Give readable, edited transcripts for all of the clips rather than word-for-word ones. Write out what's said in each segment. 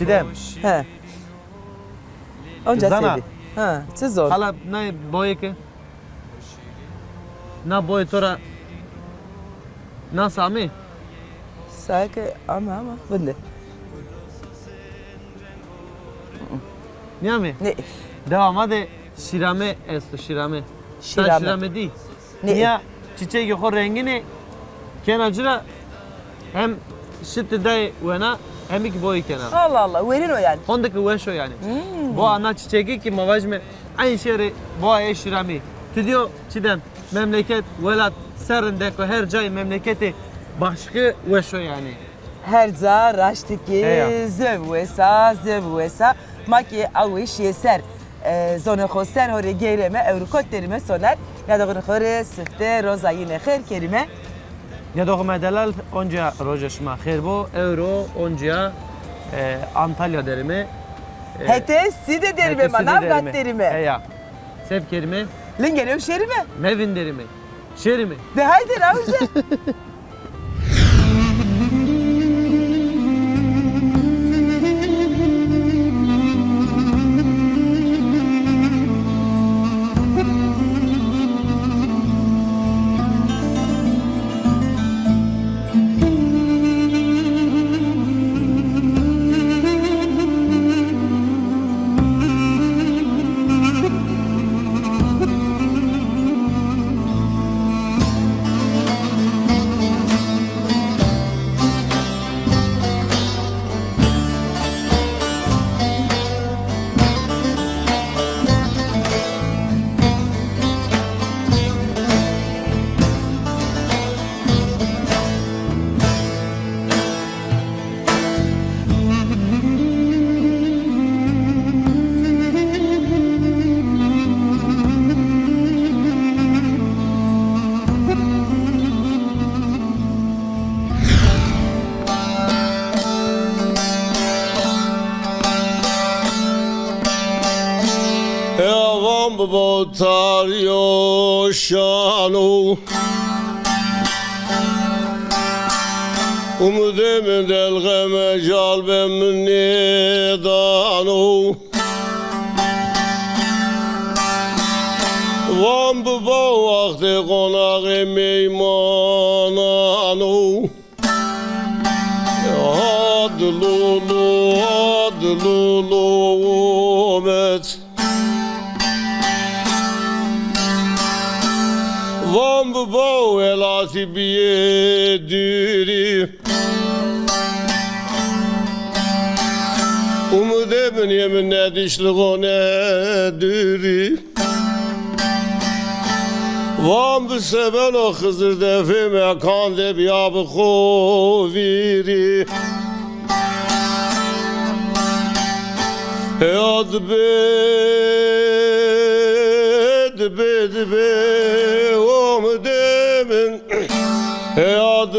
Çiğdem. He. Onca Zana. sevi. Ha, siz zor. Hala ne boyu ki? Na boyu tora. Na Sami. Sake ama bende. Niye mi? Ne? Devam hadi. Şirame esto şirame. Sen Şirame. şirame değil. Ne? Niye? Çiçek yok rengini. Kenacıra hem şitte day vena hem iki boyu kenar. Allah Allah, verin o yani. Ondaki veşo yani. Bu ana çiçeği ki mavajme aynı şeyi bu ay şirame. Tüdiyor Çiğdem memleket velat serindeki her cay memleketi başka veşo yani. Her za raştiki Heya. zevesa maki awiş yeser. Zona khoser hore gereme evrukot derime soner. Ya da khore sifte roza yine khair kerime. Ya da medelal onca rojashma khairbo euro onca Antalya derime. Hete side derime manavgat derime. Heya. Sev kerime Lingene şerime. mevin derime. Şerime. De haydi ravze. Yavam botar yoşanu Umudem delgeme calbem nidanu Vam bu vakti konağı meymananu Adlulu met Vam bu bo elati biye diri Umudemin yemin ne dişliğo ne diri Vam bu seben o Hızır defi mekan de biyabı koviri Yad bed om demin Yad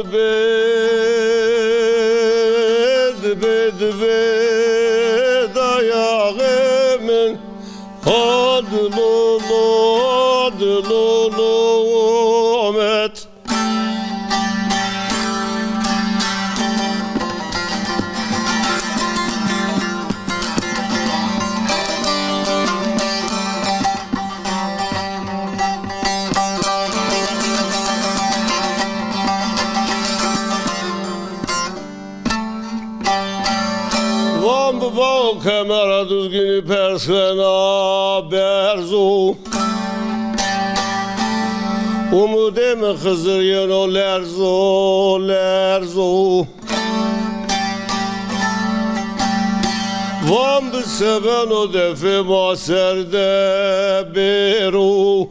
bed ayağımın Adlulu met Vam bu bal kamera düzgünü persvena berzu Umudem Hızır yeno lerzo Vam bu seben o defi maserde beru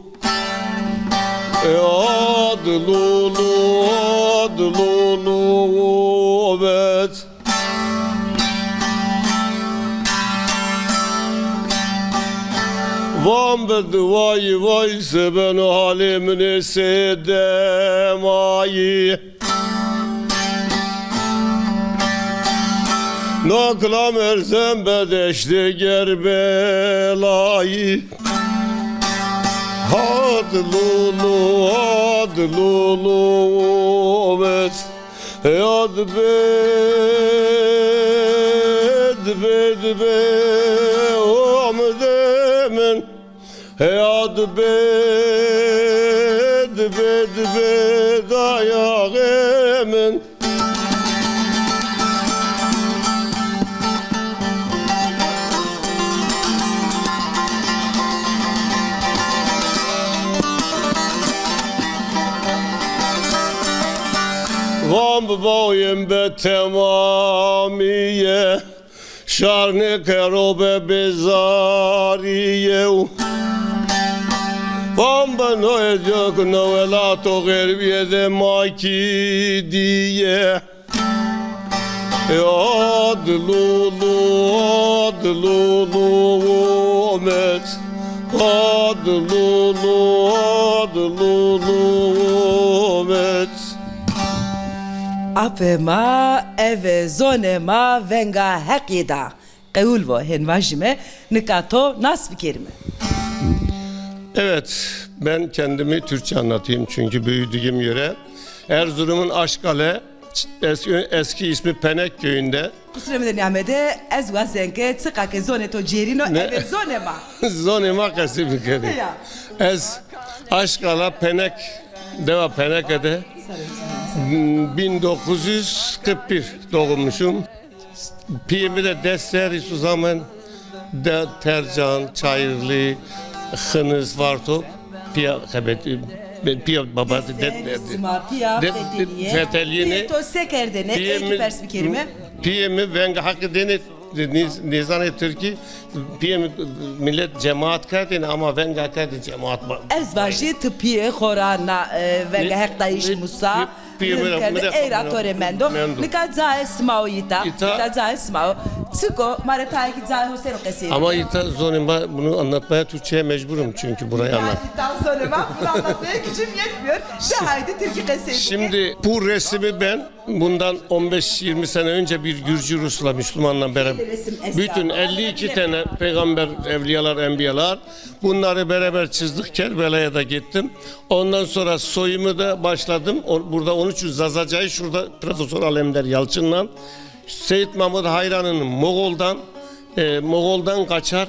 Adlulu bet Vam bedvayı vay seben halimini sedemayı Naklam erzem bedeşti gerbelayı Adlulu met Yad dbe dbe omdemen ya dbe dbe dbe dayagemen Vam boyim be temamiye Şarne kerobe bezariye Vam ben oyacak novelato gerbiye de maki diye Adlulu adlulu omet Adlulu adlulu omet Apema eve zonema venga hekida. Qeulvo henvajime nikato nasb kerime. Evet, ben kendimi Türkçe anlatayım çünkü büyüdüğüm yere. Erzurum'un Aşkale, eski ismi Penek köyünde. Kusremden Ahmet'e ez vazenke tıkake zoneto cerino eve zonema. Zonema kasip kedi. Ya. Ez Aşkala Penek, Deva Penek'ede 1941 doğmuşum. Piyemi de Desteri Suzamen, de Tercan, Çayırlı, Hınız, Vartop, Piya Hebeti, Piya Baba, Feteliğini, To sekerdene eki pers bir kerime. Piyemi Venga Hakkı Deni, Nizane Türkiye, Piyemi millet cemaat kerdin ama Venga kerdin cemaat. Ez vaji tıpiye khorana venga hektayiş Musa. Era toremendo. Nika zae smao yita. Nika zae smao. Sıko maretay ki zae hosero keseyim. Ama ita zonima bunu anlatmaya Türkçe'ye mecburum çünkü burayı anlat. Daha sonra bunu anlatmaya gücüm yetmiyor. De haydi Türkiye keseyim. Şimdi bu resmi ben bundan 15-20 sene önce bir Gürcü Rus'la Müslümanla beraber bütün 52 tane peygamber, evliyalar, enbiyalar bunları beraber çizdik. Kerbela'ya da gittim. Ondan sonra soyumu da başladım. Burada 13 Zazacay'ı şurada Profesör Alemdar Yalçın'la Seyit Mahmud Hayran'ın Moğol'dan kaçar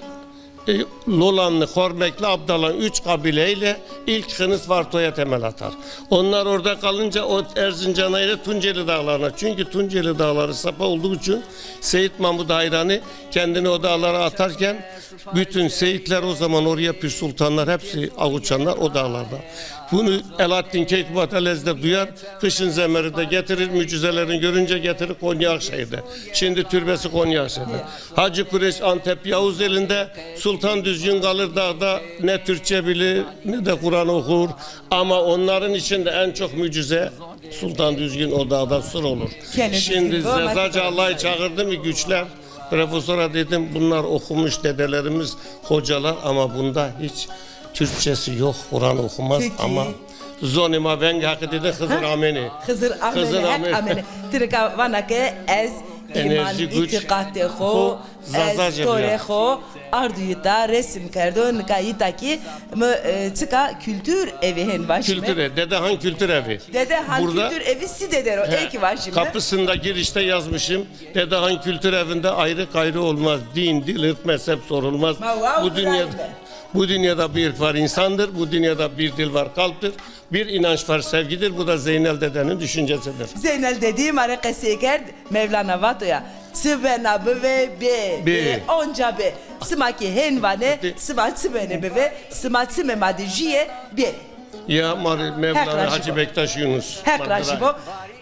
Lolanlı, Hormekli, Abdal'ın 3 kabileyle ilk Hınıs Varto'ya temel atar. Onlar orada kalınca o Erzincan'a ile Tunceli Dağları'na. Çünkü Tunceli Dağları sapa olduğu için Seyit Mahmud Hayran'ı kendini o dağlara atarken bütün Seyitler o zaman oraya Pir Sultanlar hepsi avuçanlar o dağlarda. Bunu Alaaddin Keykubat Alez'de duyar, kışın zemeri de getirir, mucizelerini görünce getirir Konya Akşehir'de. Şimdi türbesi Konya Akşehir'de. Hacı Kureş Antep Yavuz elinde, Sultan Düzgün kalır dağda ne Türkçe bilir ne de Kur'an okur. Ama onların içinde en çok mucize Sultan Düzgün o dağda sır olur. Şimdi Zezacı Allah'ı çağırdı mı güçler? Profesöre dedim bunlar okumuş dedelerimiz, hocalar ama bunda hiç Türkçesi yok, Kur'an okumaz ama zonima vengi hakkı dedi Hızır Ameni. Hızır Ameni. Tirka vanake ez iman itikate ho, ez tore ho, arduyita resim kerdon kayita ki tıka kültür evi hen başime. Kültür evi, Dedehan Kültür Evi. Dedehan Kültür Evi si deder o eki başime. Kapısında girişte yazmışım. Dedehan Kültür Evi'nde ayrı gayrı olmaz. Din, dil, ırk, mezhep sorulmaz. Bu dünyada bir ırk var insandır, bu dünyada bir dil var kalptir, bir inanç var sevgidir, bu da Zeynel dedenin düşüncesidir. Zeynel dediğim ara keseker Mevlana Vato'ya. Sıvena beve be, onca be, smaki henvane, smatsı bene beve, smatsı memadijiye bir. Ya Mevlana Hacı Bektaş Yunus. Hek rajibo,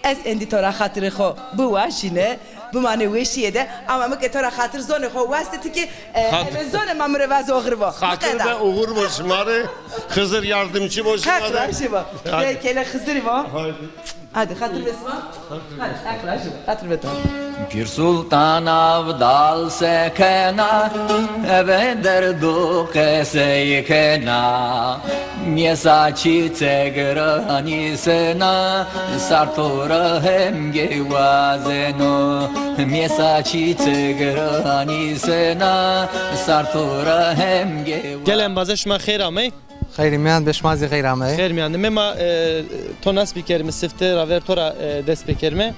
ez enditora hatırı ho, bu vaşine, bu mani veşiyede, ama mı ketora hatır zone ho, vasteti ki, zone mamre vazo oğurbo. Hatır ve oğur boşmarı, Hızır yardımcı boşmarı. Hek rajibo, kele Hızır bo. Hadi hatır besma. Hadi hek rajibo, hatır beton. Pir Sultan Avdal sekena eve derdu keseykena Miesa çite grani sena sartora hem gevazeno Miesa çite grani sena sartora hem gevazeno Gelen baza şuma xeyr amey. خیلی میان بشمازی غیر آمده Xeyr miyandı. Mema to nas bir kerime sifte raver tora dest bir kerime.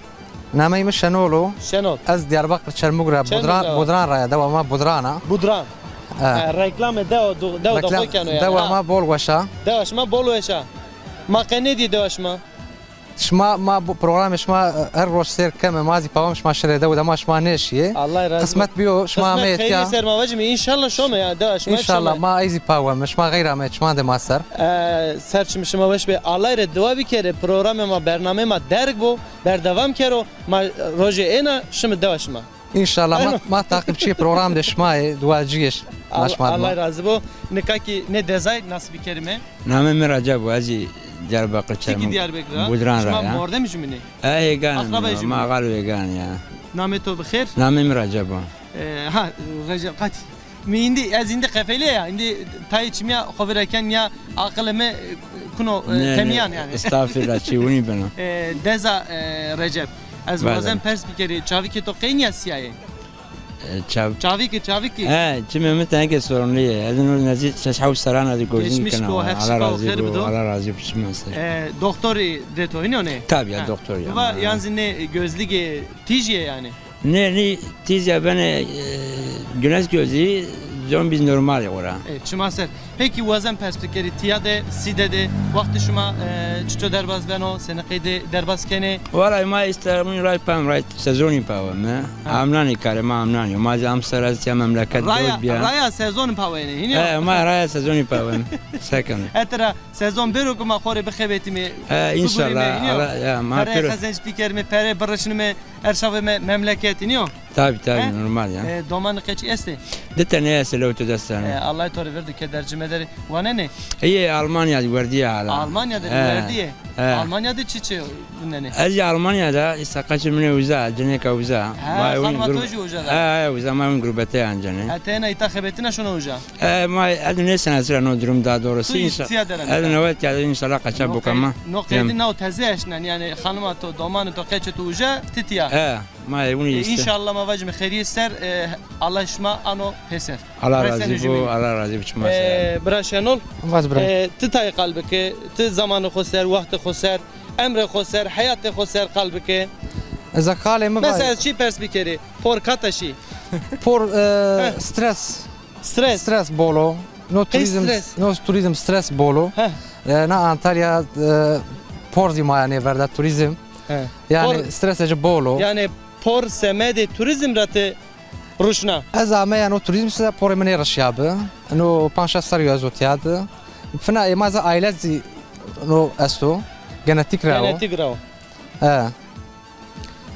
نامي مش شنولو Şenol. از دياربكر شرموغرا شرموغرا. بودران رايا دوا ما بودرانا Budran. Reklam دو da koyken o yani. دوا ما بول وشا Devaşma bol yaşa. Makine diye devaşma. شما ما برنامج شما هر روز سير كم مازي باوم شما شري دوا ما شما نشيه Allah razı olsun. قسمت بيو شما Kısmet ميت hayırlı يا sermavacım inşallah şoma ya devaşma. ان شاء الله ما ايزي باوم شما غير ما شما دي ماستر Serçmişime baş be Allah ile dua bir kere programıma bernamema derg bu berdevam kero ma roje ena şimdi devaşma. ان شاء الله ما تعقب شي برنامج دي شما دوا جيش ما شما Allah razı bu. Nikaki ne dezay nasıl bir kelime? نامم رجب وازي دياربكر Tiki Diyarbakır'a. بودران Şuma رايا morde mi cümle? اي كان أقرب يجي ما قالوا يقان يا Nameto bixir. نامم رجب Ha Recep kaç. Mi indi az indi kafele ya indi tay içmiya xaberken ya akılımı kuno temiyan yani. استغفر الله شي وني بنا Deza Recep. Az Bazen. bazen pers bir kere çavi ki to qeyniya siyaye. تشاب Çavi ki. جمع متى هيك صورن لي هذا نزيد تشحو سرانا دي كوزين Geçmiş كنا bu, hep على şifa, رازي خير بدو. على رازي بتشمس Doktori de to ne? تابع يا دكتور يا Ama yani ne gözlüge tijiye yani. ني ني تيزي بنا جناس جوزي زون بيز نورمال يا ورا Şuma ser. Peki vazan perspektifi tiyade sidede vakti şuma çiço derbaz beno sene qeyde derbaz kene والله ما يستلمون راي بام راي سيزوني باو ما عملاني كاري ما عملاني وما زي امسر يا مملكه Raya دول بيا Raya sezon pavene ايه hiniyo. ما راي سيزوني باو سكن Etera sezon beru kuma xore bixebetimi. ان شاء الله يا ما Pere في kazanç spikerimi pere barışınımı erşavı memleketiniyo. تابي تابي نورمال يا Doman qeç este. دت ناس لو تدستان Allah tori verdi kedercimederi. Wane ne? هي المانيا ورديه على Almanya'da verdiye. Almanya'da çiçe bunne. اجي المانيا دا استقاش من وزا جنيكا وزا خدمة توجي وجا دا. وزا ما من جروبتي عندنا Atena itaxebetine şuna uca. ما ادو ناس نازل نو دروم دا دورسي ان Tu شاء siyaderen. الله نوات يعني ان شاء الله قشبو كما Noqtedin o tezeşnen yani hanıma to domanı to qeçe tu uca titiya. ما يوني İnşallah mavacım xeyri ser Allah şma ano peser. على رازي بو على رازي بچما Braşenol واز برا titay kalbike, ti zamanı xoser, vakti xoser, emre xoser, hayatı xoser kalbike. اذا قال ما Mesela çi perspektifi, por kataşi, بور ستريس stres. ستريس بولو نو توريزم ستريس؟ نو توريزم ستريس بولو Heh. نا انطاليا بورزي ما يعني فردا توريزم يعني بور- ستريس اج بولو Yani por semede turizm ratı ruşna. اذا ما يعني توريزم سا بور من رشياب انه بانشا ساريو ازوتياد فنا ماذا ايلات زي نو استو جنتيك راو Genetik rav. اه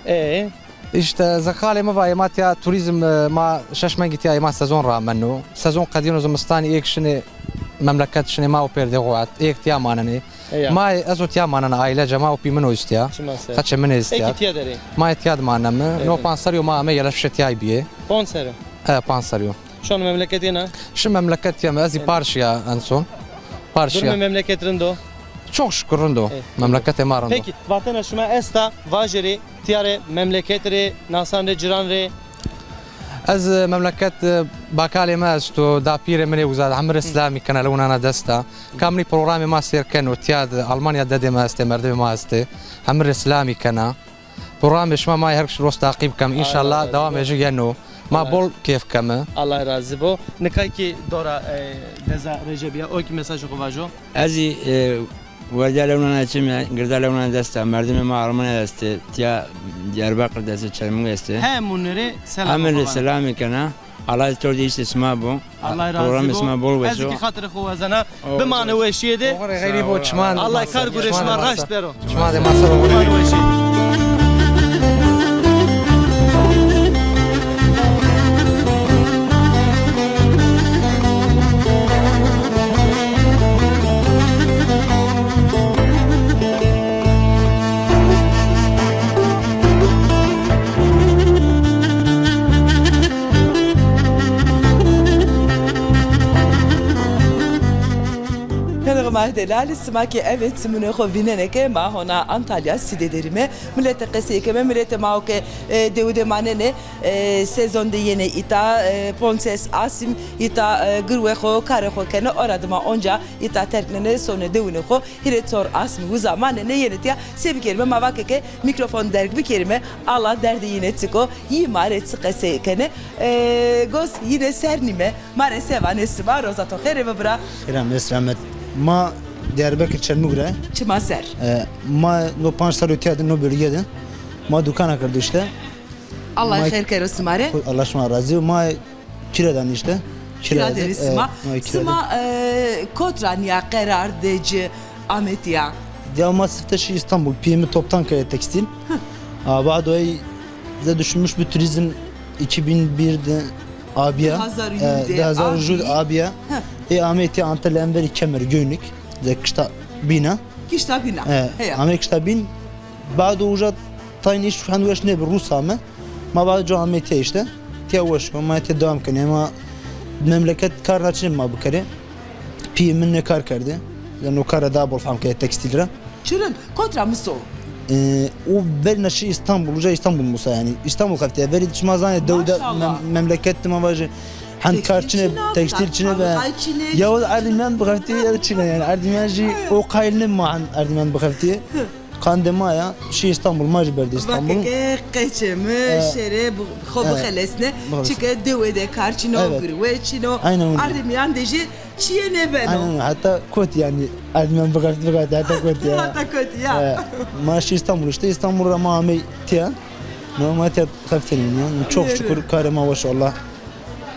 Ee, İşte زخالي ما باي ماتيا توريزم ما شش ما قلت يا ما سيزون را منه سيزون قديم زمستاني ايك شني مملكات شني ما وبير دغوات ايك تيا مانني ya. ما ازوت يا ماننا عائله جما وبي منو استيا Çimase. خدش من استيا Eki tiyaderi. ما اتياد مانم نو بانسريو ما ما يلا شتيا بيه Ponsere. بانسريو Şu an memleketine. شو مملكات يا ازي بارشيا انسون Durma بارشيا memleketinde o. çok şükür rendo memlekete marando Peki, vatana şuma esta, vajeri, tiyare, memleketri, nasanre, ciranre. از مملكت باكالي ما استو دابير مني وزاد عمر اسلامي كان لون انا دستا كامني بروغرامي ما سير كان وتياد المانيا ددي ما استي مردي ما استي عمر اسلامي كان برامج شما ما يهركش روس تعقيب كم ان شاء الله دوام يجي ينو ما بول كيف كم Allah razı bu. Nikay ki dora deza Recep'e o ki mesajı kuvajo. ازي ورجع لونا نچم گردا لونا دستا مردم ما ارمانيا دست تيا دياربكر دست چرمو است He munere selam. عمل babana. سلامي كنا على تودي اسمه بو Allah program razı اسمه بول bu. وسو Ezki hatırı kuvazana. Bir mane veşiyede. غيري بو تشمان Allah kar güreşme raş bero. تشمان ما سر Mane veşiyede. Sima delali sima ki evet simune xo vineneke ma hona Antalya sidelerime millete qeseyke millete mauke devde manene sezonda yine ita Ponses Asim ita gırve xo kare xo kene oradıma onca ita terknene sonu devune xo hiretor Asim bu zamanene yene tiya sebi kelime mavakeke mikrofon derg bir kelime Allah derdi yine tiko yimaret qeseykene goz yine sernime mare sevane sima roza toxere ve bra İrem Esramet ma Diyarbakır Çelmugre çima ser ma no 5 sal öteydi no bölgede ma dükana kırdı işte Allah Ma- xeyr kere simare Allah şuna razı ma kiradan işte kira deri sima kirada. sima kotran ya karar deci Ahmet ya Ya masifte şey İstanbul PM'i toptan kaya tekstil Abadoy bize düşünmüş bir turizm 2001'de abiye Hazar Yülde, Hazar abi. Yülde abiye Ahmet'i Antalya Enveri Kemer Gönlük Zekişta bina kişta bina heya Amerika'da bin بعد وجد تاين ايش هنوش نبي روسا ما بعد جو عمتي işte تيوش ما تدام كان ما memleket kar açın ma bu kere PM'in ne kar kerdi yani o kara da bol fam ke tekstilre çırın kontra mıso o belna şey İstanbul uca İstanbul musa yani İstanbul kafte veri çmazane devde Maşallah. memleket mavajı han karçine tekstilçine ve ya o ardimen bu kafte ya çine yani ardimenci o kaylın ma an ardimen bu kafte Kandemaya şey İstanbul Macber'de İstanbul. Bakeke qeçemi şere bu xobu xelesne çıke devede karçino Evet. gırveçino Aynen öyle. ardimiyan deji çiye ne beno Aynen hatta kot yani Erdoğan bakart hatta kot ya. hatta kötü ya Maaşı İstanbul işte İstanbul'a mami tiyan. Normal tiyat kaftenin yani çok Yürü. şükür kare maşallah.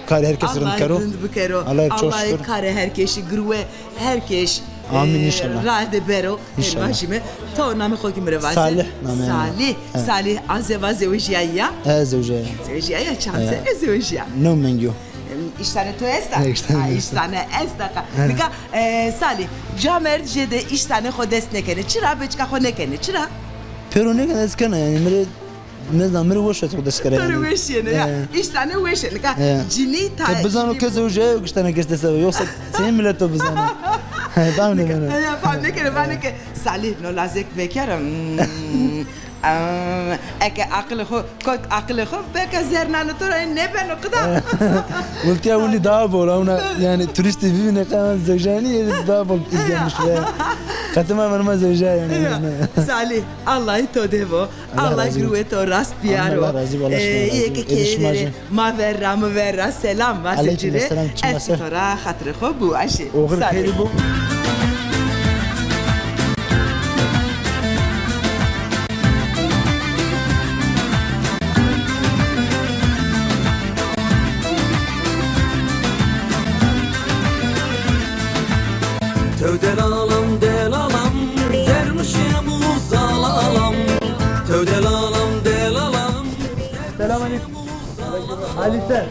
Kare herkes rın karo. Allah'ın bu kero Allah'a çok Allah'ın şükür. kare herkesi gırve herkes Amin inşallah. Rade bero İnşallah. elvajime to nami xokim revase Salih nami yani. Salih Salih azeva zevjiya Zevce. zevjiya çanse zevjiya No menu. İştane to esta. İştane İştane esta. Nika Salih, camer jede iştane xodes nekene. Çıra beçka xo nekene. Çıra. Pero ne kadar eskana yani mere ne zaman mere boş et kudas kare. Toru weşene ya. İştane weşene. Nika cini ta. Bizano kez zevce yok işte ne kez yoksa senin millet o bizano. Tamam ne bana. Ya fam nekene ben nekene. Salih no lazek bekarım. Eke akıllı xo, kot akıllı xo. Beka zernanı tora ne ben o kadar. قلت يا ولي دابل انا يعني توريستي فينا كمان زوجاني دابل gelmiş ve katıma varma zevca yani. Salih, Allah'ı to devo, Allah razı gruve to rast piaro. Allah razı olsun, Allah razı olsun. İyi ki kedere, ma verra, selam Aleyküm vasecire. selam, çimase. Estora hatırı xo bu aşı. Oğul Salih. khayri bu. Tövdelalam delalam dermişim uzalalam Tövdelalam delalam Selamünaleyküm. Ali sen.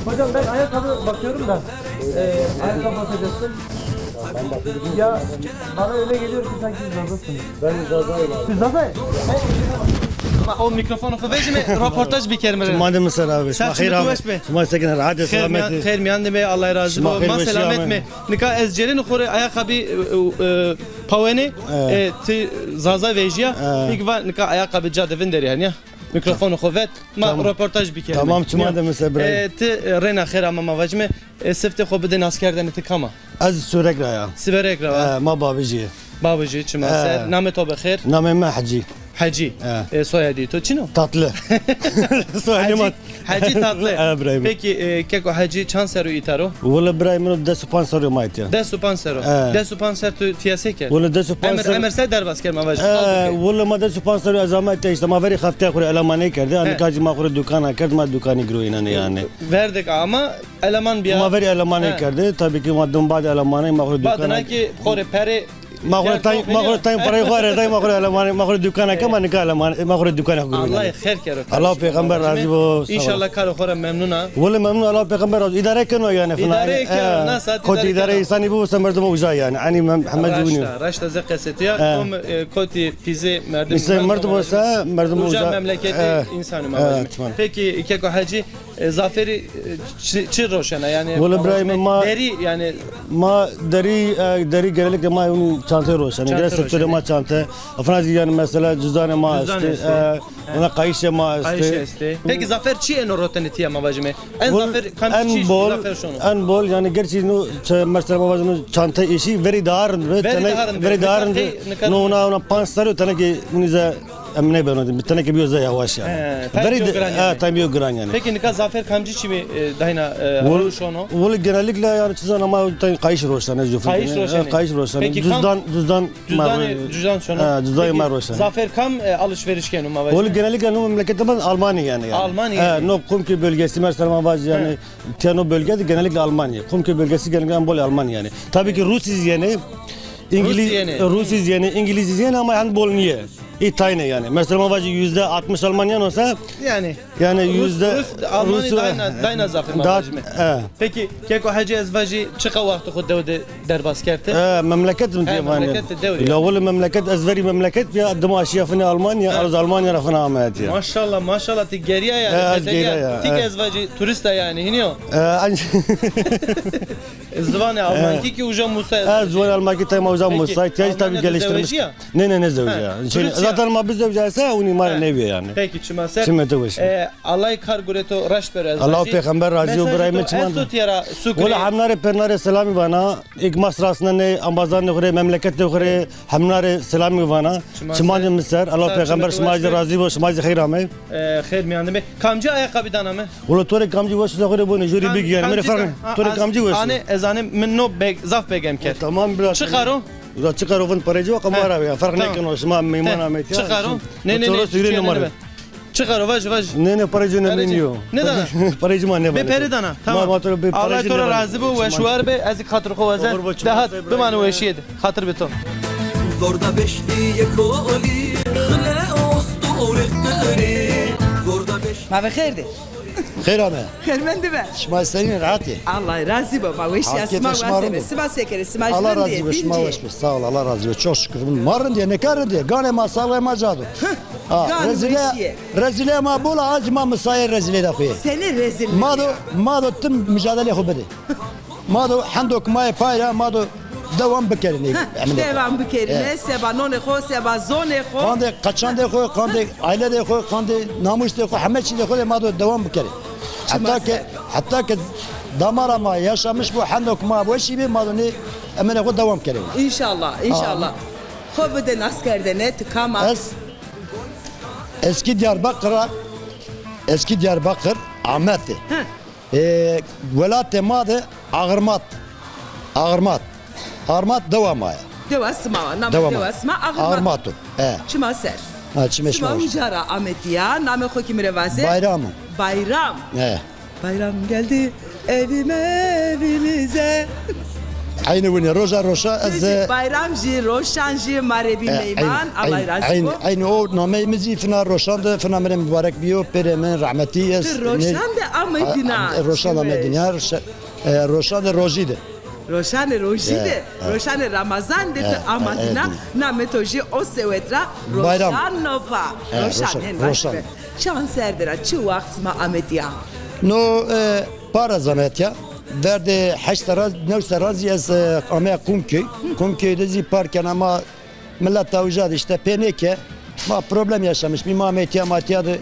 Hocam ben ayakkabı bakıyorum da ayakkabı bakacaksın. Ben bakıyorum. Ya bana öyle geliyor ki sanki Zaza'sınız. Ben Zaza'yım abi. Siz Zaza? O mikrofonu kıvecime röportaj bir kelime. Madem mesela abi. Sen şimdi kuveş be. Şuma sekin hadi selamet. Khair miyan deme Allah razı Şuma olsun. khair Ma ve selamet şiyamen. mi? Nika ezcerin khore ayakkabı pavene ti Zaza vejiya. İkva nika ayakkabı cadevin der yani ya. Mikrofonu kıvet. Ma röportaj bir kelime. Tamam çuma da mesela bre. Ti rena khair ama mavajme sifte xo bidin askerden tikama. Az sürek ya. Siverek rava. Ma babici. Babaji çima ser. Namet o bekhair. Namı ma hacı. Hacı. Soyadı to çino. Tatlı. Söyleme. Hacı tatlı. İbrahim. Peki keko hacı çanseru itaro. Valla İbrahim'in de sponsor mayt ya. De supansero. De supanser tu tiyaseke. Valla de sponsor. Emir se derbas kelme vajı. والله ما ده سبونسر azamet işte ma veri hafta kuru elemanı kerdi hani kaç ma kuru dükana kerdi ma dükkanı groyna yani Verdik ama eleman bir ma veri elemanı kerdi tabii ki ma dumba elemanı ma kuru dükkanı badına ki kore peri ma kuru tay parayı var da ma kuru elemanı ma kuru dükkanı kama ne elemanı ma kuru dükkanı Allah groyna khair kero. Allah peygamber razı olsun İnşallah karo kore memnuna. والله ممنون الله پیغمبر idare keno yani İdare keno, nasıl kod idare idare keno? insani bu semerdum uza yani hani Muhammed Zuni Raşta zekesetiya kom koti pize merdim. mesela merdum olsa merdum Uca uza memleketi insanı mavajı. Peki keko hacı zaferi çi roşana yani Valla İbrahim, ma- deri yani ما دری genellikle ma onun çantayı roşan. Çanta İngiliz sektörü roşan. ma çanta. Fransız yani mesela cüzdanı ma Cüzdan işte. este. Ona kayışı ma Ayşe işte. este. Peki zafer çi en roten etiye mavajime. En Bol- zafer kan çi zafer şunu. en bol yani gerçi no mesela mavazın çanta işi very darın ve darın, very darın ne kadar- no ona pansları tane ki uniza emne ben bir tane ki bir yavaş yani. time yok gran yani. time yok gran yani. Peki nika zafer kamcı çi mi dayna şunu. Valla genellikle yani çizan ama kayış roşan. Kayış roşanı. Kayış roşan. Peki, Cüzdan Cüzdan şunu. Cüzdan Peki, ma roşan. zafer kam alışveriş kenu Valla mavajime. genellikle no memleketimiz Almanya yani. Almanya yani. No Kumköy bölgesi mesela mavaz yani. Tiyano bölgesi genellikle Almanya. Kumköy bölgesi genellikle bol Almanya yani. Tabii ki Rus izleyeni. Rus izleyeni, İngiliz izleyeni ama handball niye? İtayne yani. Mesela mavacı %60 Almanyan olsa Yani yüzde Rus Almanya dayna zafer mavajime. Peki keko hacı ezvacı çıka vakti kudde de derbas kerte. memleket mi diye memleket de devri. La valla memleket ezveri memleket ya dıma şiyafını Almanya, arz Almanya rafına amet ya. Maşallah ti geriye yani. Evet, geriye ya, Tik evet. ezvacı turist de yani hiniyo. Zıvanı Almanki ki uca Musa. Zor almak time o zaman Peki, müsait tabii Almanya'da geliştirmiş. zevci ya? Ne zevci ya. turist ya. Zaten ma biz zevciyse onu mar ne yani. Peki çima ser. Çime de başı. Allah kargureto raşber ezvacı. Allah peygamber razı İbrahim'e çiman. Esto tiyara sukri. Valla hamnare pernare selamı bana. İlk masrasına ne ambazan ne kure memleket ne kure hamnare selamı bana. Çiman miser. Allah peygamber şmacı razı bo şmacı hayrame. Khair mi andım. Kamcı ayakkabı danamı. Valla tore kamcı başı da kure bunu jüri bilgi yani. Mere fark. Tore kamcı başı. Ane ezane minno zaf begem ker. Tamam biraz. Çıkaro. Da çıkaro von parayı yok ama ara ya. Fark ne kano şma meyman amet ya. Çıkaro. Ne Sürü numara. Çıkaro vaj. Ne parayı ne meniyor. Ne dana? Parayı ne var? Be peri dana. Tamam. Allah tora razı bu ve şuar be az hatır kovaza. Dahat bimanu eşiyed. Hatır beton. Zorda beşliye koli Hıle ostu uğretleri Zorda beş ما بخير Hayır ama. خير be. Şma senin rahat ya. Allah razı baba. Wish ya Hakikaten sma şımarım vasebe. bu. Sma sekere. Sma Allah jvende. razı olsun. Şma hoş sağ ol. Allah razı olsun. Çok şükür. Marın diye ne karın diye. Gane ma sağla ma cadu. Gan Rezile ma bula az ma musayir rezile da kuye. Seni rezil. Mado tüm mücadele khubedi. Mado handok ma payra mado devam bekerini. Devam bu kelime. Seba none ho, seba zone ho. Kande kaçan de koy, kande aile de koy, kande namus de koy, hemen şey de koy, mado devam bekeri. Hatta ki damara ma yaşamış bu handok ma bu işi bir mado ne emine koy devam bekeri. İnşallah. Ho beden askerde ne tıkama. Eski Diyarbakır Ahmet'ti. Velat madı Ağırmat devamaya. Devasma. Nam Devam. devasma. Ağırmatı. Çima ser. Ha çime Çima şma. ucara Ahmetiya. Name ho kim revaze. Bayramı. Bayram. He. Bayram geldi evimize. Aynı bunu roşa az Bayramcı, Roşancı, Marebi Meyman. Allah razı olsun. aynı o namemizi fina roşandı fina mere mübarek biyo peremen rahmeti es. Roşan da Ahmetina. Roşan da Medine roşan da rojide. Roşan Rojide. Roşan Ramazan de Ahmetina. Nametoji o sevetra Roşanova. Roşan. Çan serdera çı vaktsma Ahmetiya. No para zametya. Derdi 8 raz 9 raz az amaya Kumköy'de zi parken ama millet tavcad işte peneke ma problem yaşamış bir mametiya matiyadı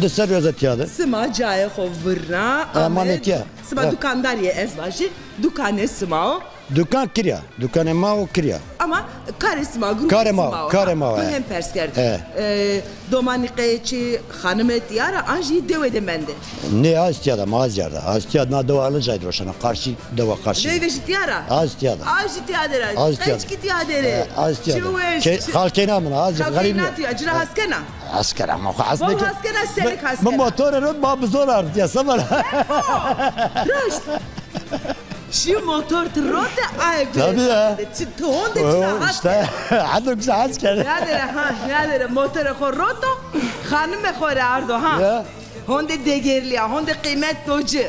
de seryozetyadı. Sıma caye hovurna. Amanetiya. Sıma dukandariye ezvajı. Dukane sıma o. Dükkan kirya. Dükkan ema o kirya. Ama karisma grup karema. Hem perskerde. Domanikeçi hanım etiyara anji devede mende. Ne az istiyada mağaz yerde. Az istiyada na deva alıcaydı roşana. Karşı deva karşı. Devede jitiyara. Az istiyada. Az jitiyadera. Az istiyada. Hiç gitiyadere. Az istiyada. Halkena mı? Az garip Kalkayna ne? tiya. Cira haskena. Asker ama Bu aslında. haskena selik haskena. Bu motorun babı zor artık ya sabır. Raşt. Şu motor trote ay Tabii ya. Tuhon de cira haskena. İşte hadi güzel asker. Yadere motor khoroto hanım khore ardo ha. Ya. Honde degerliya, honde kıymet docu.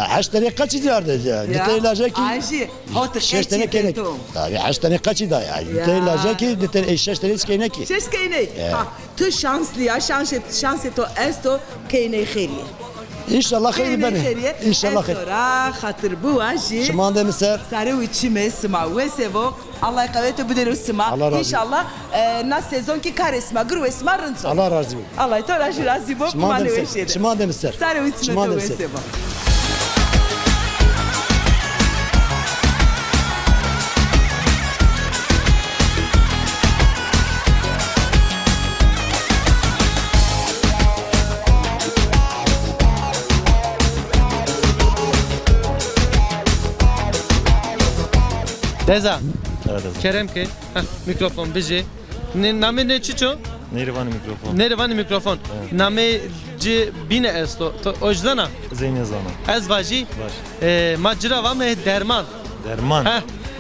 Haş tane kaç idiyordu ya? Detaylaca ki. Ayşe, hotu Şeş tane kenek. Tabii haş tane kaç idi ya? Detaylaca ki şeş tane kenek ki. Şeş keyne. Ha, tu şanslı ya, şans eto esto keyne khiri. İnşallah hayır beni. İnşallah hayır. Sonra hatır bu ajı. Şuman demişler. Sarı uçime sima ve sevo. Allah kavete bu deru sima. Allah razı olsun. İnşallah na sezon ki kare sima gru sima rınso. Allah razı olsun. Allah tora jirazi bo Şuman kumane demişler. veşede. Şuman demişler. Sarı uçime Şuman to ve demişler. sevo. Deza. Evet. Kerem ki. Mikrofon bizi. Name ne çiço? Nerivan mikrofon. Nerivan mikrofon. Name ci bine esto. Ojdana. Zeynep Zana. Ez vaji. Baş. Macera var mı derman? Derman.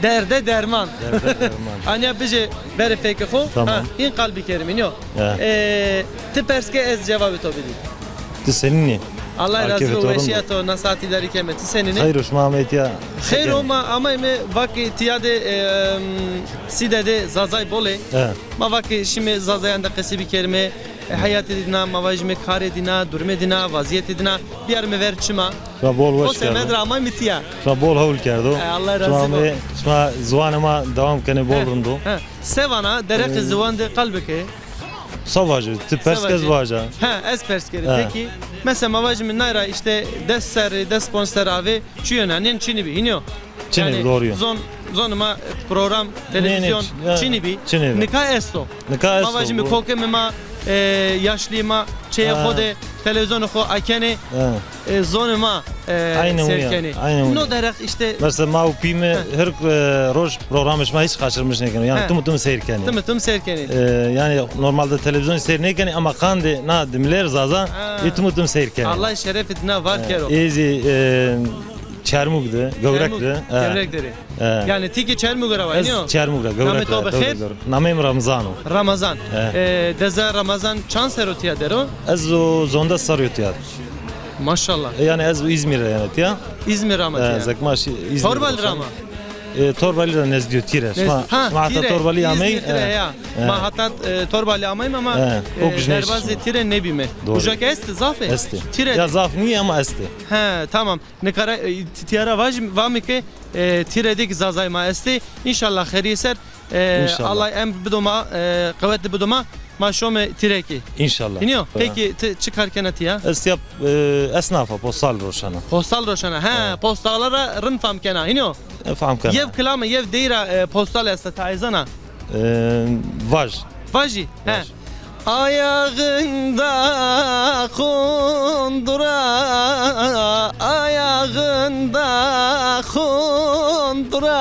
Derde derman. Derde derman. Anya bizi beri peki ho. Tamam. İn kalbi kerimin yok. Evet. Ti perske ez cevabı to bili. Tu senin ne? Allah razı Akifet olsun. oğlum bu. Veşiyato nasatileri kemeti senin. Hayır hoş Muhammed ya. Hayır ama eme vaki tiyade sidede zazay bole. Evet. Ma vaki şimdi zazayanda kısı bir kelime hayat edina, mavajme kar edina, durme edina, vaziyet edina bir yer mi ver çıma. Şuna bol O hoş semed geldi. rama mitiya. Şuna bol havul kerdo. Allah razı olsun. Şuna zuanıma devam kene bol rundu. Sevana derek zıvan de kalbeke. Savacı. Tu perskez vaca. Ez perskeri. Ha. Peki mesela mavajme nayra işte des ser, des sponsor abi şu yönenin Çin'i bir iniyor. Çin'i doğru. Zonuma program, televizyon, Ne, Çin'i bir. Çin'i bir. Nika esto. Nika esto. Mavajme kokemema yaşlıyma çeye Ha. xode televizyonu xo akene zonuma Aynen öyle. serkeni. Aynen No öyle. derek işte Mesela ma upime her roj programışma hiç kaçırmış ne yani. Ha. Yani tüm seyirkeni. tım serkeni. Yani normalde televizyon seyirken ama kandi na dimler zaza tüm seyirken. Allah şeref edine var kero. Ezi çermugdu, gövrekti. Gevrekleri. Yani tiki çermugara var iniyor. Çermugda, Namet o gövrekti. bekher. Namem Ramazano. Ramazan. Evet. Deza Ramazan çan serotiya dero. Ez o zonda sarıyot ya. Maşallah. Yani ez İzmir'e yani ya. İzmir Ramazan. Zakmaş İzmir. Torbal Rama. Torbali da nezdiyor tire. Hatta torbali amey. İzmir tire ya. Ma hatta torbali amayım ama o güzel derbazı işte. tire ne bime. Doğru. Ujak esti zafe. Esti. Tire. Ya zaf niye ama esti. He tamam. Ne kara tiyara vami ke tiredik zazayma esti. İnşallah heriser. İnşallah. Allah em bidoma kuvvetli bidoma ma şome tireki. İnşallah. İniyor. Peki çıkarken atiya. Es yap esnafa postal roşana. Postal roşana. He postalara rınfam kena. İniyor. Faham kana. Yev klama yev deyra postal esta taizana. Vaj. Vaji. He. Ayağında kundura, ayağında kundura,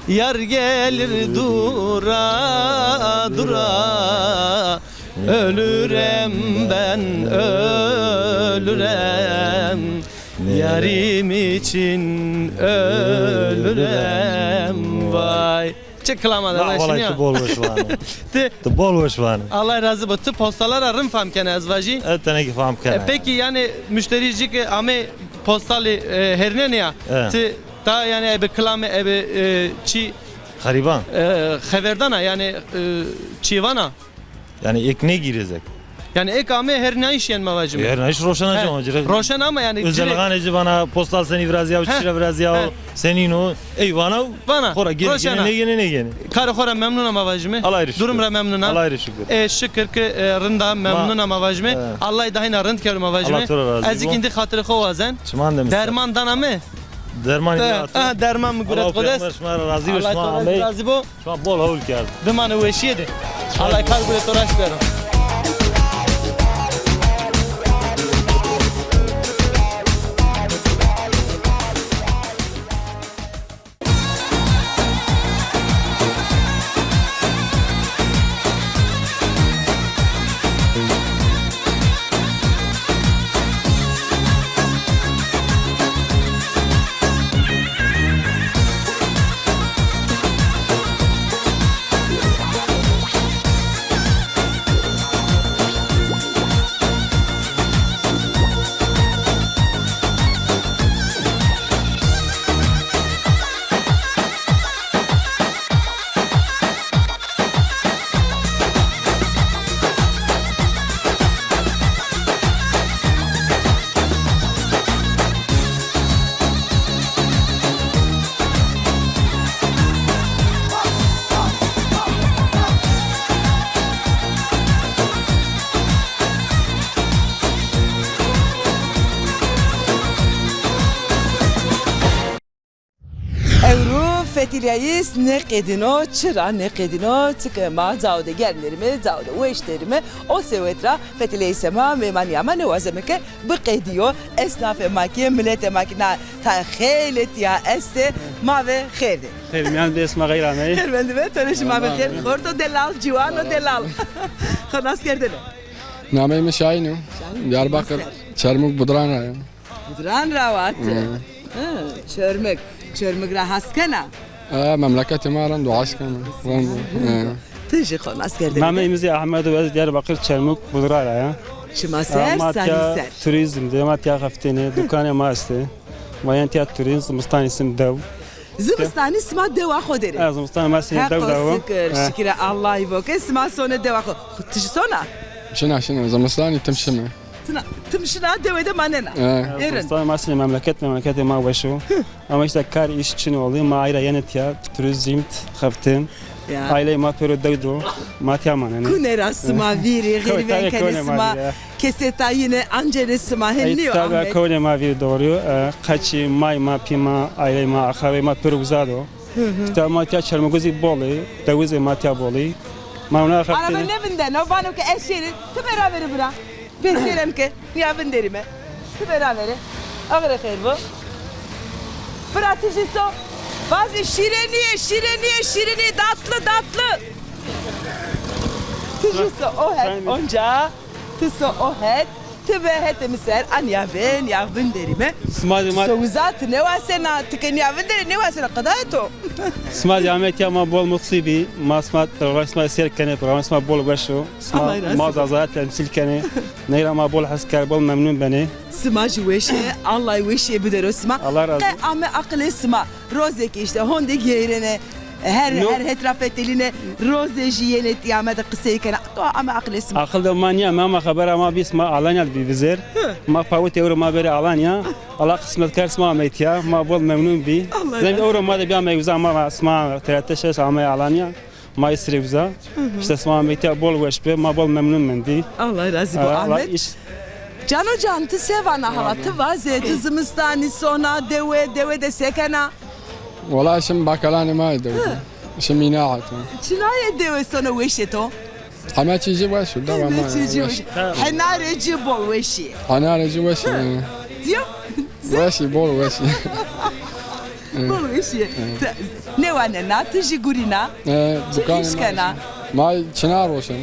yar gelir dura dura, ölürem ben ölürem, yarim için ölürem vay. Çıkılamadı lan şimdi ya. Vallahi bol boş var. Te- Tu bol boş var. Allah razı olsun. Postalara rın fam kene ezvaji. Etene ki faham kana. Peki yani müştericik ame postali herne ne ya? Evet. Te ta yani ebe klame ebe çi Gariban. haberdana yani çivana. Yani ek ne girecek? Yani ek ame her ne iş yenme vacım. Yani hiç roşan He, acı. Roşan ama yani Özelganeci bana postal seni biraz ya, çişre biraz ya, senin o. Ey bana. Bana. Kora gel Roşana. ne gene. Karı kora memnun ama vacım. Allah şükür. Durumra memnun Allah ayrı şükür. Şükür ki rında memnun ama vacım. Allah dahina rınd kerim vacım. Allah tora razı. Ezikindi hatırı xovazen. Çiman demiş. Dermandan ame. Derman ya. Derman mı güret kodes? Razı Allah olsun. Teala razı bu. Şu an bol havul geldi. Dumanı veşiydi. Allah kalbine toraş verin. Fetilyayız ne kedino, çıra ne kedino, tıkıma, zavde gellerimi, zavde ueşlerimi, o sevetra fetilyayı sema, meman yama ne vazemeke, bu kediyo, esnaf maki, millet maki, na ta xeylet ya este, ma ve xeydi. Termiyan de esma gayr amey. Hermendi ve tanışma ve xeyr, orto delal, civano delal. Khanas kerdene. نامي مشاينو دياربكر شرمك بدران رايو Budran ravat. Çörmük. Çörmük rahaskana. مملكة مارن دعاش كان Tıcı khanas kerdene. Mame imizi Ahmet ve Diyarbakır Çermuk Budrara ya. Şimaser, saniser. Turizm, dematya haftene, dükkanı maste. Mayantya turizm, mustan isim dev. Zımstani sma deva khodere. Az mustan maste dev dev. Şükür, şükür Allah iboke sma sona deva khod. Tıcı sona. شنو زمستاني تمشي Tımşına devede manena. Erin. Mustan maste memleketi ma veşo. Ama işte kar iş için oluyor. Ma ayra yanıtya turizm haften. Aile ma pero devdo. Matya manene. Kunera sma viri, geriven kene sma. Keseta yine ancele sma henliyor Tabii Ahmet. kone ma vir doğru. Kaçı may ma pima aile ma akave ma pero uzado. İşte matya çermogozi boli. Devize matya boli. Ma ona Araba haften. ne binden o bana ki eşeğini tu beraberi bırak. Ben seyrem ki ya ben derime. Tu beraberi. Ağır hayır bu. Praticisi o. Bazı şireni tatlı. Tijisi o het onca. Tiso o het. Tibe het miser an ya ben derime. Smadi mat. Sovuzat ne vasena tiken ya ben derime ne vasena kadayeto. Smadi Ahmet ya ma bol mutsibi. Ma smat rasma serkene program sma bol başo. Sma ma zazat temsilkene. Neyra ma bol haskar bol memnun beni. Sma jweşe Allah jweşe bider sma. Allah razı olsun. Ama aklı sma. Rozeki işte honde geyrene. Her etrafet eline roze jiyene tiyamada kısayı kana ama aklı sma. Akılda manya ma haber ama bisma Alanya bir vizer. Ma pavut euro ma beri Alanya. Allah kısmet karsma Ahmet ya. Ma bol memnun bi. Zem euro ma da bir ama güzel ma sma 13 ama Alanya. Ma isrivza. İşte sma Ahmet ya bol veşbe ma bol memnun mendi. Allah razı olsun Ahmet. Cano cantı sevana halatı vaze tızımızdan sonra deve de sekana. والله شم باكلاني ما يدو شم يناعت Çinaya deve sonra veşeto. حما تيجي وش دوا ما Henareci bol veşi. انا رجي وش Diyor. وشي بول وشي Bol veşi. Ne var ne natıcı gurina. دكان ما çınar olsun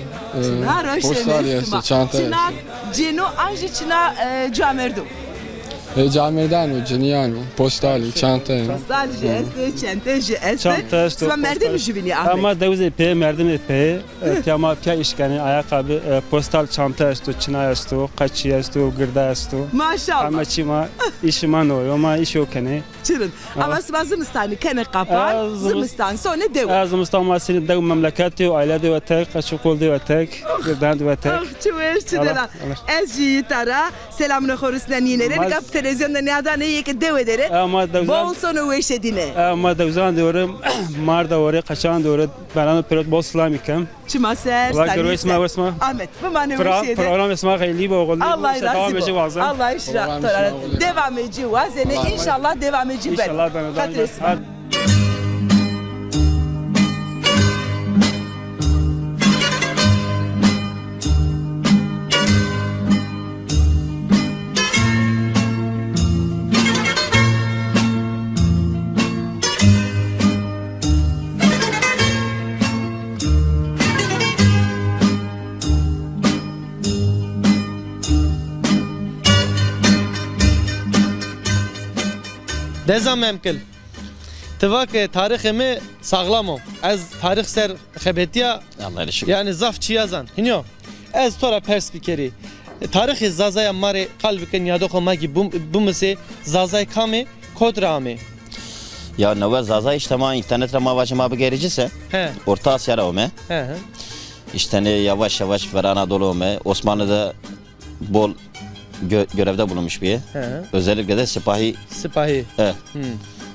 Çınar postaliye çanta Çınar Cino anji çınar camerdu. Camirdan o Ciniano postali çanta Postali este. Çanta işte. Sıma merdim jüvini Ahmet. Ama devize pe merdim pe. Tiyama pya işkani ayakkabı postal çanta işte çina işte kaçı işte gırda işte. Maşallah. Ama çima işiman o ama iş yok hani. Çırın. Ama sıma zımıstanı kene kapan. Zımıstan sonra dev. Zımıstan masini dev memleketi aile dev tek kaçıkol dev tek gırdan dev tek. Çuveş çidela. Ezji tara selamını horuslan yinere. Kap televizyonda ne adan iyi ki dev edere. Bol sonu veşedine. Ama devzan diyorum marda oraya kaçan diyorum. Ben onu periyot bol slamikam. Çimaser. Allah görüyor isma. Ahmet bu mani veşede. Program isma hayli bu oldu. Allah razı olsun. Allah işra. Devam edici vazene inşallah devam edici ben. İnşallah ben. Katresma. Dezam memkil. Tıvak tarihimi sağlamam. Az tarih ser xebetiya yani zaf çiyazan. Hinyo. Az tora perspekeri. Tarihi zazaya mari kalbikin yadı komagi bu misi zazay kami kodrami. Ya nova zaza işte ma internet ma vacı ma begericise. Orta Asya'da ome. İşte ne yavaş Ver Anadolu ome. Osmanlı'da bol görevde bulunmuş bir. Özellikle de sipahi.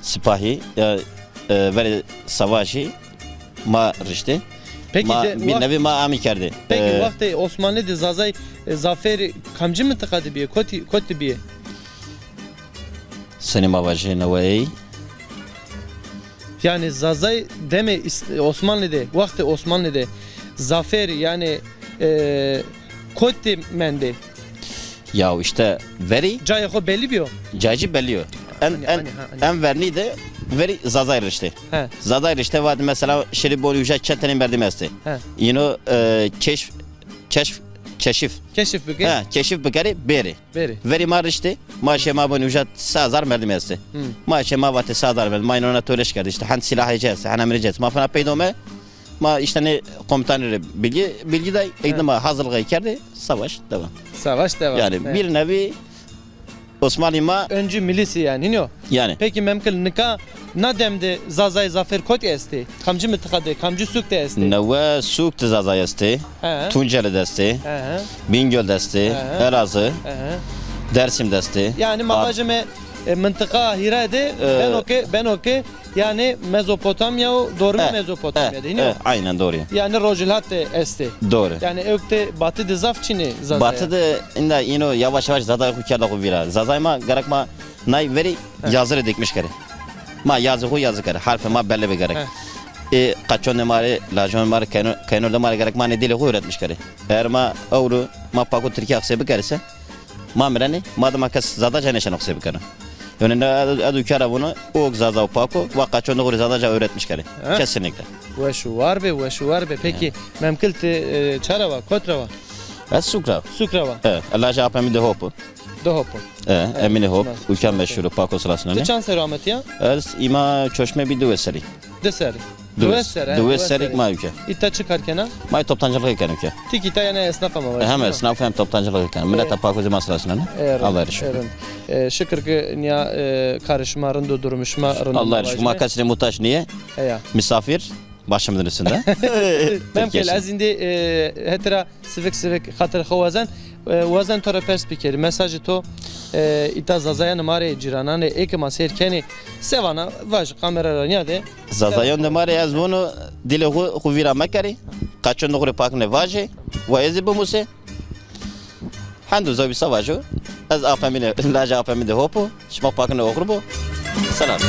Sipahi ve savaşı ma rişti. Peki bir nevi ma ami kerdi. Peki vakti Osmanlı'da zazay zaferi kamcı mı tıkadı biye? Koti biye? Sinema vacı nevai. Yani Zazay deme Osmanlı'da, vakti Osmanlı'da zafer yani kotti mende. Ya işte veri Cayho belli bir o. cacı belliyor. En verni de veri Zazay işte. He. Zazay işte vardı mesela şeri bol yüce çetenin verdi mesle. He. You know keşif. Keşif bugün. Ha, keşif bugari beri. Beri. Veri mar işte maaşı ma bol yüce sazar merdi mesle. Maaşı ma vatı sazar merdi. Maynona töreş geldi işte. Han silah yiyeceğiz, han emriyeceğiz. Ma fana peydome. Ma işte ne komutanları bilgi de eğitime hazırlığı ikerdi. Savaş devam. Savaş devam. Yani bir nevi Osmanlı ma öncü milisi yani ne o? yani. Peki memkil nika ne demde Zazay zafer kot esti? Kamcı mı tıkadı? Kamcı sukte esti? Neve Suk Zazay esti. Tunceli desti. Bingöl desti. Elazığ. Dersim desti. Yani mabacıme mıntıka hirade ben okey yani Mezopotamya doğru mu Mezopotamya değil mi? Aynen doğru. Yani Rojilat esti. Doğru. Yani ökte batı de zafçini Zazay. Batı da inda ino yavaş yavaş Zazay hukiyada kuvira. Zazay ma gerek ma nay veri yazır dikmiş kere. Ma yazı hu yazı kere. Harfi ma belli bir gerek. Kaçon ne mare, lajon mare, kenor da mare gerek ma ne dili hu üretmiş kere. Eğer ma avru ma paku Türkiye aksebi kerese ma mirani ma da ma kas zada caneşen aksebi kere. Yani adı kara bunu o Zazay paku ve kaçon da hu zada öğretmiş kere. Kesinlikle. Ve şu var be. Peki memkil te çarava, kotrava. Ez Sukra. Sukrava. Allah ja apemi de hopu. De hopu. Emine hop. Ülkem meşhuru Paco sırasında ne? De çan seri Ahmet ya? Ez ima çöşme bir düveseri. De seri. Düveseri ma ülke. İtta çıkarken ha? Ma toptancılık iken ülke. Tiki yani esnaf ama var. Hem esnaf hem toptancılık iken. Millete Paco zima sırasında ne? Allah erişiyor. Şükür ki niye karışmarın durmuşma. Allah erişiyor. Ma kaçını muhtaç niye? Misafir. Başımızın üstünde. Memkel az indi hetera sivik hatır xwazan wazan tora perspektivi mesajı to ita Zazay'ın mare ciranane ek maser keni sevana vaj kamera niade Zazay'ın da mare az bunu dile xuvira makari kaçın doğru pakne vaje ve ezi bu muse handu zabi savajo az apamine laja apamine hopo şma pakne okurbo selam.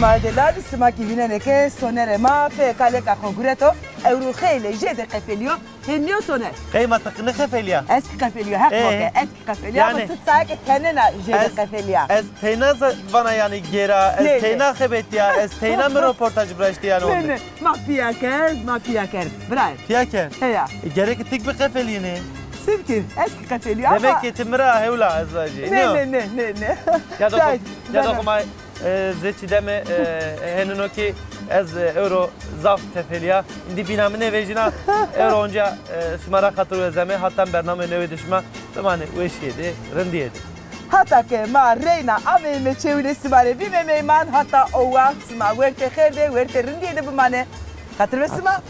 Madela bismaki vineneke sonere ma pe kale ka concreto euro khele jede qefeliyo henyo soner kıymatını xefeliya eski qefeliyo hak boke eski qefeliyo yani tutsak kenena jede qefeliya ez teyna bana yani gera ez teyna xebet ya ez teyna mi röportaj bıraştı yani onu ne ma piyaker bray piyaker ya gerek tik bir xefeliyini Sivkir eski qefeliyo ama demek ki timra hevla ezvaji ne ya da kuma zeçi deme henüno ki ez euro zaf tefeliya indi binamine vejina euro onca şmara katır özeme hatta bername neve düşma zamane ueşiyedi rındiyedi hatta ke ma reina ame me çevile sibare bir meyman hatta o vakti ma verte kherde verte rındiyedi bu mane katır vesima